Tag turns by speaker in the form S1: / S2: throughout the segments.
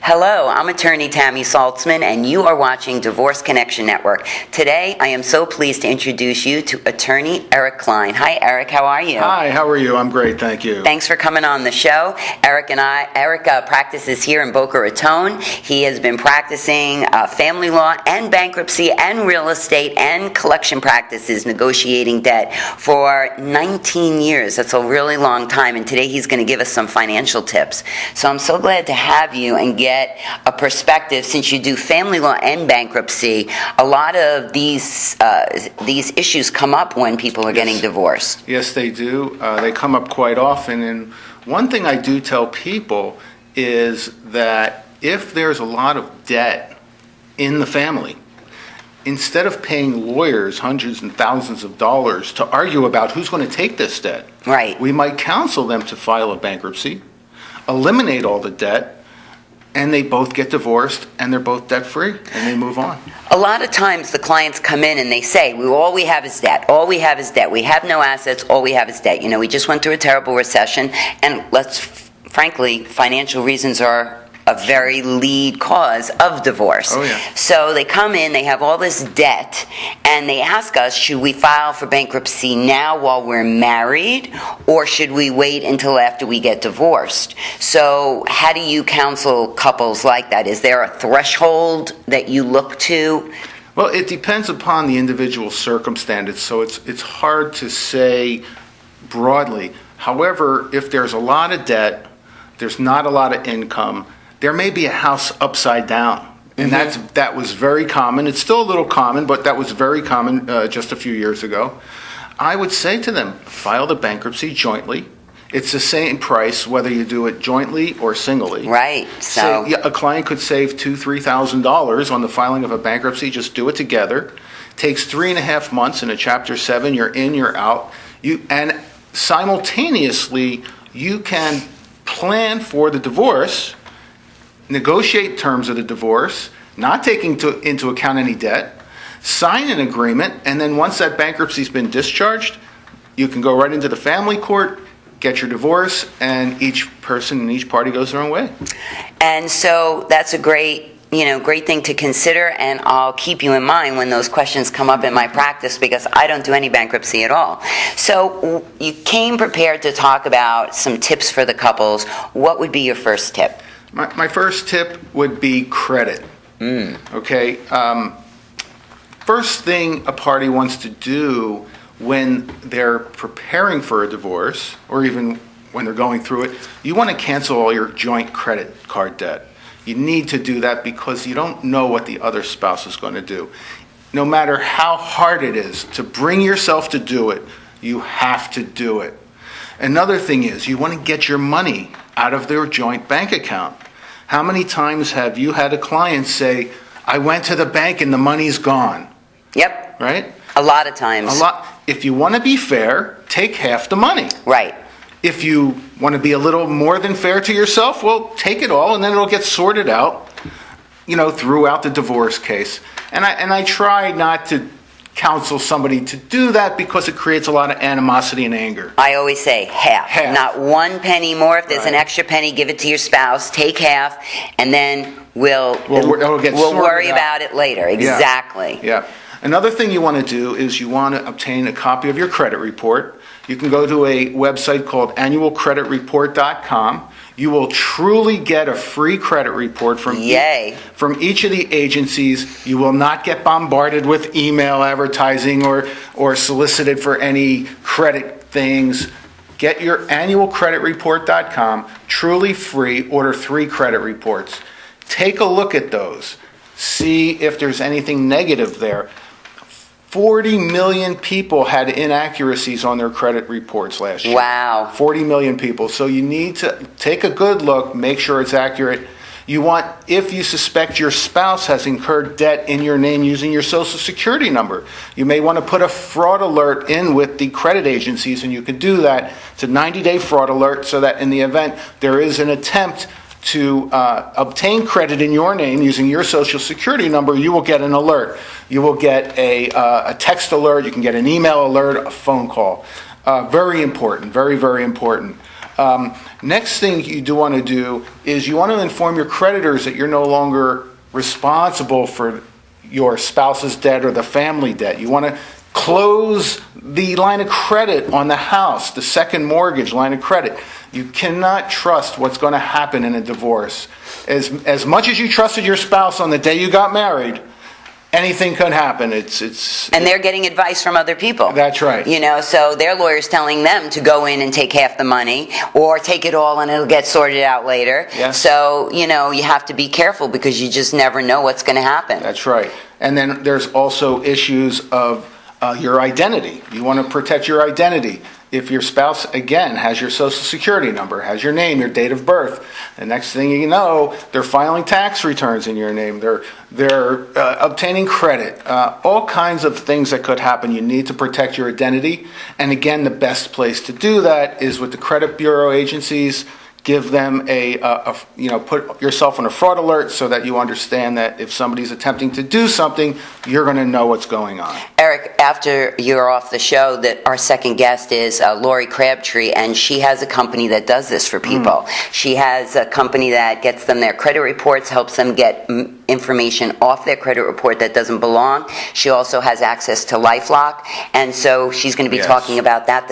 S1: Hello, I'm attorney Tammy Saltzman, and you are watching Divorce Connection Network. Today, I am so pleased to introduce you to attorney Eric Klein. Hi, Eric. How are you?
S2: Hi, how are you? I'm great, thank you.
S1: Thanks for coming on the show. Eric practices here in Boca Raton. He has been practicing family law and bankruptcy and real estate and collection practices, negotiating debt for 19 years. That's a really long time, and today he's going to give us some financial tips. So I'm so glad to have you and get a perspective, since you do family law and bankruptcy. A lot of these issues come up when people are getting divorced.
S2: Yes, they do. They come up quite often. And one thing I do tell people is that if there's a lot of debt in the family, instead of paying lawyers hundreds and thousands of dollars to argue about who's going to take this debt,
S1: right,
S2: we might counsel them to file a bankruptcy, eliminate all the debt, and they both get divorced, and they're both debt-free, and they move on.
S1: A lot of times the clients come in and they say, all we have is debt. All we have is debt. We have no assets. All we have is debt. You know, we just went through a terrible recession, and frankly, financial reasons are a very lead cause of divorce.
S2: Oh, yeah.
S1: So they come in, they have all this debt, and they ask us, should we file for bankruptcy now while we're married, or should we wait until after we get divorced? So how do you counsel couples like that? Is there a threshold that you look to?
S2: Well, it depends upon the individual circumstances, so it's hard to say broadly. However, if there's a lot of debt, there's not a lot of income, there may be a house upside down. And that was very common. It's still a little common, but that was very common just a few years ago. I would say to them, file the bankruptcy jointly. It's the same price whether you do it jointly or singly.
S1: Right. So
S2: a client could save $2,000, $3,000 on the filing of a bankruptcy. Just do it together. Takes 3.5 months in a Chapter 7. You're in, you're out. And simultaneously, you can plan for the divorce, negotiate terms of the divorce, not taking into account any debt, sign an agreement, and then once that bankruptcy's been discharged, you can go right into the family court, get your divorce, and each person and each party goes their own way. And
S1: so that's a great thing to consider, and I'll keep you in mind when those questions come up in my practice, because I don't do any bankruptcy at all. So you came prepared to talk about some tips for the couples. What would be your first tip?
S2: My first tip would be credit. Okay. First thing a party wants to do when they're preparing for a divorce, or even when they're going through it, you want to cancel all your joint credit card debt. You need to do that because you don't know what the other spouse is going to do. No matter how hard it is to bring yourself to do it, you have to do it. Another thing is you want to get your money out of their joint bank account. How many times have you had a client say, I went to the bank and the money's gone?
S1: Yep.
S2: Right?
S1: A lot of times.
S2: A lot. If you want to be fair, take half the money.
S1: Right.
S2: If you want to be a little more than fair to yourself, well, take it all, and then it'll get sorted out, throughout the divorce case. And I try not to counsel somebody to do that because it creates a lot of animosity and anger.
S1: I always say half. Not 1 penny more. If there's an extra penny, give it to your spouse. Take half, and then we'll worry about it later. Exactly.
S2: Yeah. Another thing you want to do is you want to obtain a copy of your credit report. You can go to a website called annualcreditreport.com. You will truly get a free credit report from each of the agencies. You will not get bombarded with email advertising or solicited for any credit things. Get your annualcreditreport.com, truly free. Order 3 credit reports. Take a look at those. See if there's anything negative there. 40 million people had inaccuracies on their credit reports last year.
S1: Wow.
S2: 40 million people. So you need to take a good look, make sure it's accurate. You want, if you suspect your spouse has incurred debt in your name using your Social Security number, you may want to put a fraud alert in with the credit agencies, and you can do that. It's a 90-day fraud alert, so that in the event there is an attempt to obtain credit in your name using your Social Security number, you will get an alert. You will get a text alert, you can get an email alert, a phone call. Very important, very, very important. Next thing you do want to do is you want to inform your creditors that you're no longer responsible for your spouse's debt or the family debt. You want to close the line of credit on the house, the second mortgage line of credit. You cannot trust what's going to happen in a divorce. As much as you trusted your spouse on the day you got married, anything could happen.
S1: And they're getting advice from other people.
S2: That's right.
S1: So their lawyer's telling them to go in and take half the money or take it all and it'll get sorted out later.
S2: Yes.
S1: So, you have to be careful because you just never know what's going to happen.
S2: That's right. And then there's also issues of your identity. You want to protect your identity. If your spouse, again, has your social security number, has your name, your date of birth, the next thing you know, they're filing tax returns in your name. They're obtaining credit. All kinds of things that could happen. You need to protect your identity. And again, the best place to do that is with the credit bureau agencies. Give them put yourself on a fraud alert so that you understand that if somebody's attempting to do something, you're going to know what's going on.
S1: Eric, after you're off the show, that our second guest is Lori Crabtree, and she has a company that does this for people. She has a company that gets them their credit reports, helps them get information off their credit report that doesn't belong. She also has access to LifeLock, and so she's going to be talking about that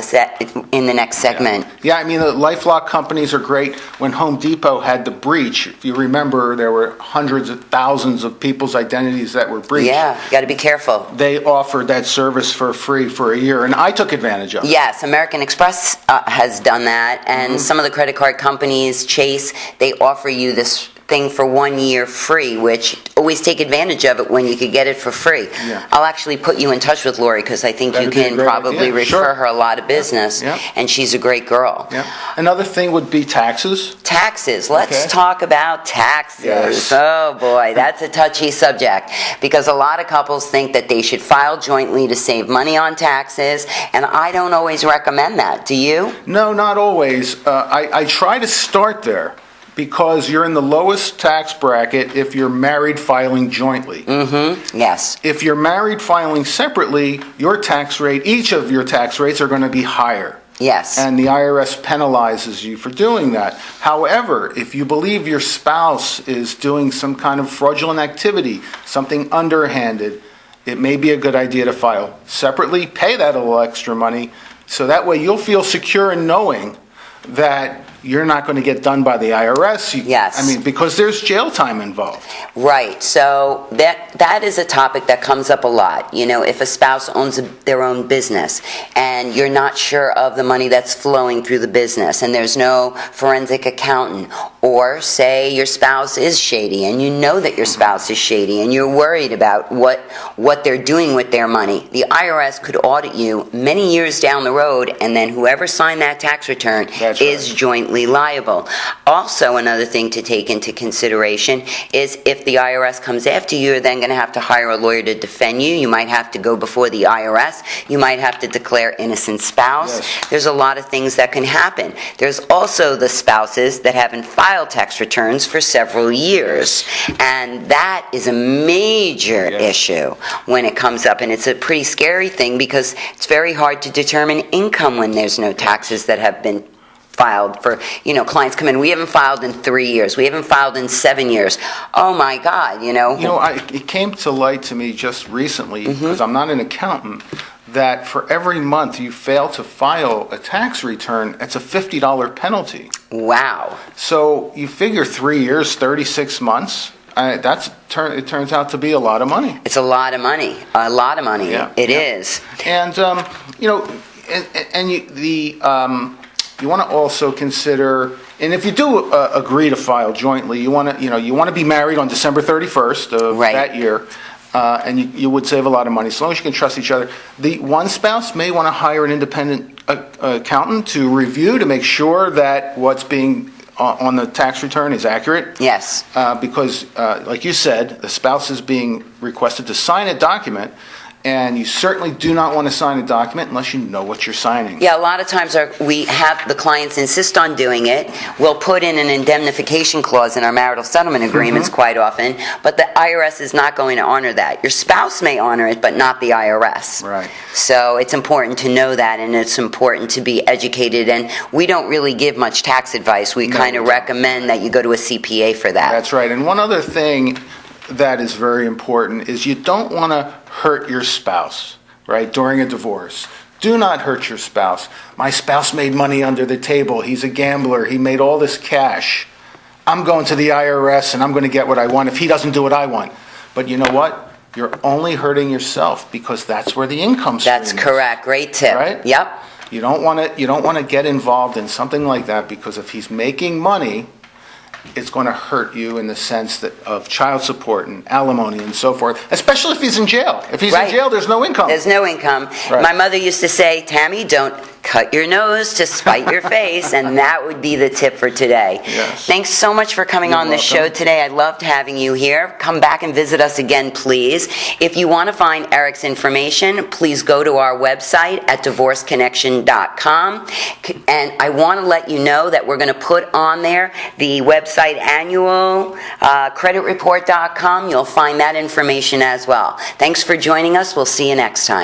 S1: in the next segment.
S2: Yeah, I mean, the LifeLock companies are great. When Home Depot had the breach, if you remember, there were hundreds of thousands of people's identities that were breached.
S1: Yeah, you got to be careful.
S2: They offered that service for free for a year, and I took advantage of it.
S1: Yes, American Express has done that, and some of the credit card companies, Chase, they offer you this thing for 1 year free, which always take advantage of it when you could get it for free.
S2: Yeah.
S1: I'll actually put you in touch with Lori because I think
S2: That'd
S1: you
S2: be a
S1: can
S2: great
S1: probably
S2: idea.
S1: refer
S2: Sure.
S1: her a lot of business, and she's a great girl.
S2: Yeah. Another thing would be taxes.
S1: Taxes. Let's talk about taxes.
S2: Yes.
S1: Oh boy, that's a touchy subject because a lot of couples think that they should file jointly to save money on taxes, and I don't always recommend that. Do you?
S2: No, not always. I try to start there because you're in the lowest tax bracket if you're married filing jointly.
S1: Yes.
S2: If you're married filing separately, your tax rate, each of your tax rates are going to be higher.
S1: Yes.
S2: And the IRS penalizes you for doing that. However, if you believe your spouse is doing some kind of fraudulent activity, something underhanded, it may be a good idea to file separately, pay that a little extra money, so that way you'll feel secure in knowing that you're not going to get done by the IRS.
S1: Yes.
S2: I mean, because there's jail time involved.
S1: Right. So that is a topic that comes up a lot. If a spouse owns their own business and you're not sure of the money that's flowing through the business and there's no forensic accountant, or say your spouse is shady and you know that your spouse is shady and you're worried about what they're doing with their money, the IRS could audit you many years down the road, and then whoever signed that tax return is jointly liable. Also, another thing to take into consideration is if the IRS comes after you, you're then going to have to hire a lawyer to defend you. You might have to go before the IRS. You might have to declare innocent spouse.
S2: Yes.
S1: There's a lot of things that can happen. There's also the spouses that haven't filed tax returns for several years, and that is a major issue when it comes up, and it's a pretty scary thing because it's very hard to determine income when there's no taxes that have been filed for, clients come in, we haven't filed in 3 years, we haven't filed in 7 years. Oh my God,
S2: it came to light to me just recently, because I'm not an accountant, that for every month you fail to file a tax return, it's a $50 penalty.
S1: Wow.
S2: So you figure 3 years, 36 months, it turns out to be a lot of money.
S1: It's a lot of money. A lot of money.
S2: Yeah.
S1: It is.
S2: And, you want to also consider, and if you do agree to file jointly, you want to be married on December 31st of that year, and you would save a lot of money as long as you can trust each other. The one spouse may want to hire an independent accountant to review to make sure that what's being on the tax return is accurate.
S1: Yes.
S2: Because, like you said, the spouse is being requested to sign a document, and you certainly do not want to sign a document unless you know what you're signing.
S1: Yeah, a lot of times we have the clients insist on doing it. We'll put in an indemnification clause in our marital settlement agreements quite often, but the IRS is not going to honor that. Your spouse may honor it, but not the IRS.
S2: Right.
S1: So it's important to know that, and it's important to be educated. And we don't really give much tax advice. We kind of recommend that you go to a CPA for that.
S2: That's right. And one other thing that is very important is you don't want to hurt your spouse, right, during a divorce. Do not hurt your spouse. My spouse made money under the table. He's a gambler. He made all this cash. I'm going to the IRS and I'm going to get what I want if he doesn't do what I want. But you know what? You're only hurting yourself because that's where the income stream is.
S1: That's correct. Great tip.
S2: Right?
S1: Yep.
S2: You don't want to get involved in something like that because if he's making money, it's going to hurt you in the sense that of child support and alimony and so forth, especially if he's in jail. If he's in jail, there's no income.
S1: There's no income.
S2: Right.
S1: My mother used to say, Tammy, don't cut your nose to spite your face, and that would be the tip for today.
S2: Yes.
S1: Thanks so much for coming on the show today. I loved having you here. Come back and visit us again, please. If you want to find Eric's information, please go to our website at divorceconnection.com. And I want to let you know that we're going to put on there the website annual creditreport.com. You'll find that information as well. Thanks for joining us. We'll see you next time.